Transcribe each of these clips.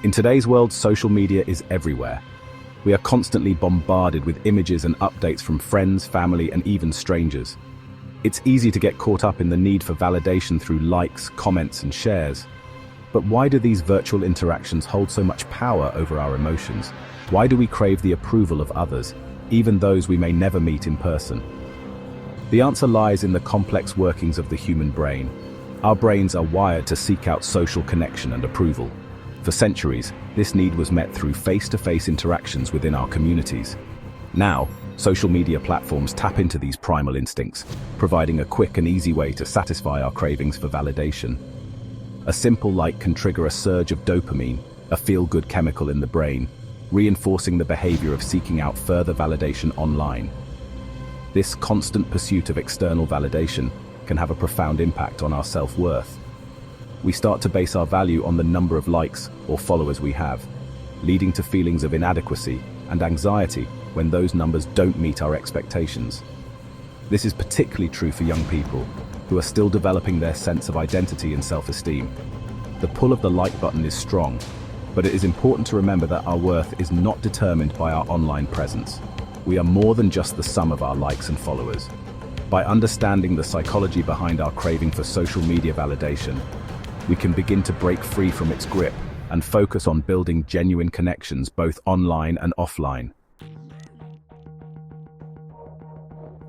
In today's world, social media is everywhere. We are constantly bombarded with images and updates from friends, family, and even strangers. It's easy to get caught up in the need for validation through likes, comments, and shares. But why do these virtual interactions hold so much power over our emotions? Why do we crave the approval of others, even those we may never meet in person? The answer lies in the complex workings of the human brain. Our brains are wired to seek out social connection and approval. For centuries, this need was met through face-to-face interactions within our communities. Now, social media platforms tap into these primal instincts, providing a quick and easy way to satisfy our cravings for validation. A simple like can trigger a surge of dopamine, a feel-good chemical in the brain, reinforcing the behavior of seeking out further validation online. This constant pursuit of external validation can have a profound impact on our self-worth. We start to base our value on the number of likes or followers we have, leading to feelings of inadequacy and anxiety when those numbers don't meet our expectations. This is particularly true for young people who are still developing their sense of identity and self-esteem. The pull of the like button is strong, but it is important to remember that our worth is not determined by our online presence. We are more than just the sum of our likes and followers. By understanding the psychology behind our craving for social media validation, we can begin to break free from its grip and focus on building genuine connections both online and offline.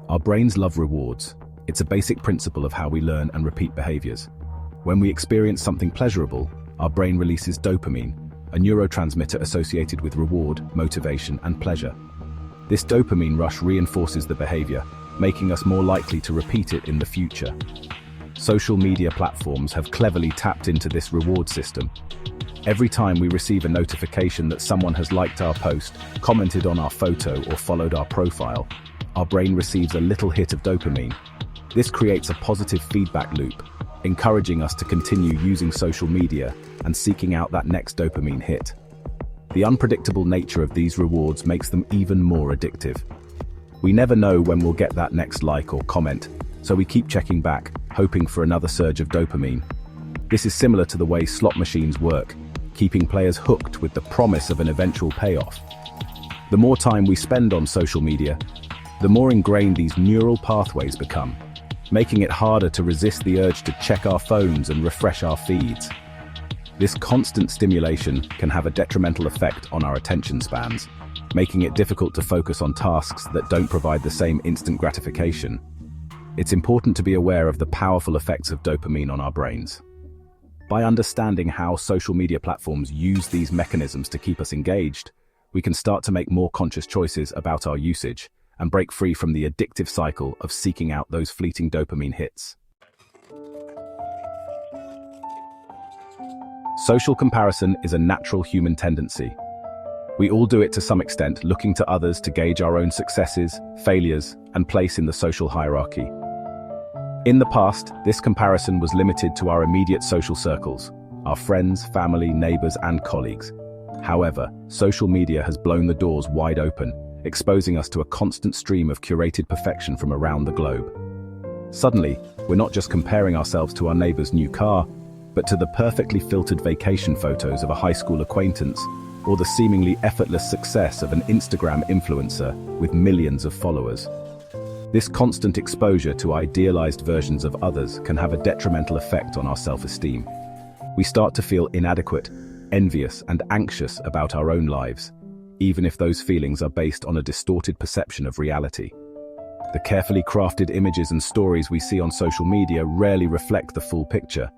Our brains love rewards. It's a basic principle of how we learn and repeat behaviors. When we experience something pleasurable, our brain releases dopamine, a neurotransmitter associated with reward, motivation, and pleasure. This dopamine rush reinforces the behavior, making us more likely to repeat it in the future. Social media platforms have cleverly tapped into this reward system. Every time we receive a notification that someone has liked our post, commented on our photo, or followed our profile, our brain receives a little hit of dopamine. This creates a positive feedback loop, encouraging us to continue using social media and seeking out that next dopamine hit. The unpredictable nature of these rewards makes them even more addictive. We never know when we'll get that next like or comment, so we keep checking back, hoping for another surge of dopamine. This is similar to the way slot machines work, keeping players hooked with the promise of an eventual payoff. The more time we spend on social media, the more ingrained these neural pathways become, making it harder to resist the urge to check our phones and refresh our feeds. This constant stimulation can have a detrimental effect on our attention spans, making it difficult to focus on tasks that don't provide the same instant gratification. It's important to be aware of the powerful effects of dopamine on our brains. By understanding how social media platforms use these mechanisms to keep us engaged, we can start to make more conscious choices about our usage and break free from the addictive cycle of seeking out those fleeting dopamine hits. Social comparison is a natural human tendency. We all do it to some extent, looking to others to gauge our own successes, failures, and place in the social hierarchy. In the past, this comparison was limited to our immediate social circles, our friends, family, neighbors, and colleagues. However, social media has blown the doors wide open, exposing us to a constant stream of curated perfection from around the globe. Suddenly, we're not just comparing ourselves to our neighbor's new car, but to the perfectly filtered vacation photos of a high school acquaintance, or the seemingly effortless success of an Instagram influencer with millions of followers. This constant exposure to idealized versions of others can have a detrimental effect on our self-esteem. We start to feel inadequate, envious, and anxious about our own lives, even if those feelings are based on a distorted perception of reality. The carefully crafted images and stories we see on social media rarely reflect the full picture.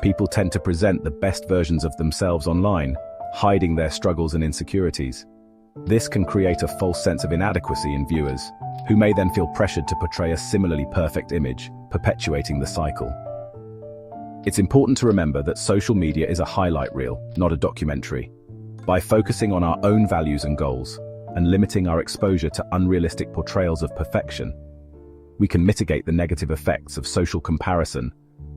People tend to present the best versions of themselves online, hiding their struggles and insecurities. This can create a false sense of inadequacy in viewers, who may then feel pressured to portray a similarly perfect image, perpetuating the cycle. It's important to remember that social media is a highlight reel, not a documentary. By focusing on our own values and goals, and limiting our exposure to unrealistic portrayals of perfection, we can mitigate the negative effects of social comparison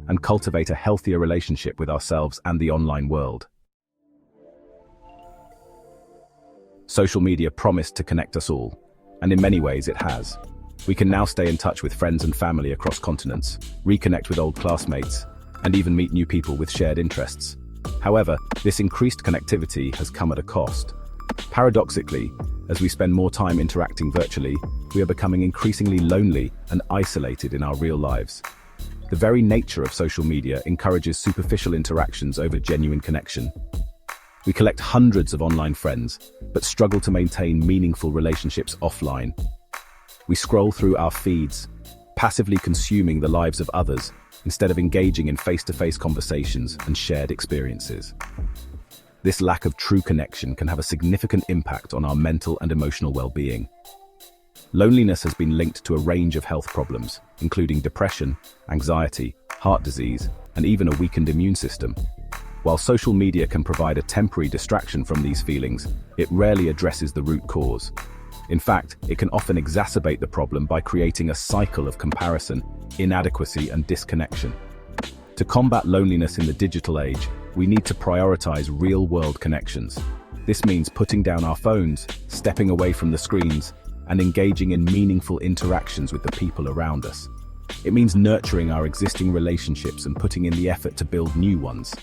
and cultivate a healthier relationship with ourselves and the online world. Social media promised to connect us all, and in many ways it has. We can now stay in touch with friends and family across continents, reconnect with old classmates, and even meet new people with shared interests. However, this increased connectivity has come at a cost. Paradoxically, as we spend more time interacting virtually, we are becoming increasingly lonely and isolated in our real lives. The very nature of social media encourages superficial interactions over genuine connection. We collect hundreds of online friends, but struggle to maintain meaningful relationships offline. We scroll through our feeds, passively consuming the lives of others instead of engaging in face-to-face conversations and shared experiences. This lack of true connection can have a significant impact on our mental and emotional well-being. Loneliness has been linked to a range of health problems, including depression, anxiety, heart disease, and even a weakened immune system. While social media can provide a temporary distraction from these feelings, it rarely addresses the root cause. In fact, it can often exacerbate the problem by creating a cycle of comparison, inadequacy, and disconnection. To combat loneliness in the digital age, we need to prioritize real-world connections. This means putting down our phones, stepping away from the screens, and engaging in meaningful interactions with the people around us. It means nurturing our existing relationships and putting in the effort to build new ones.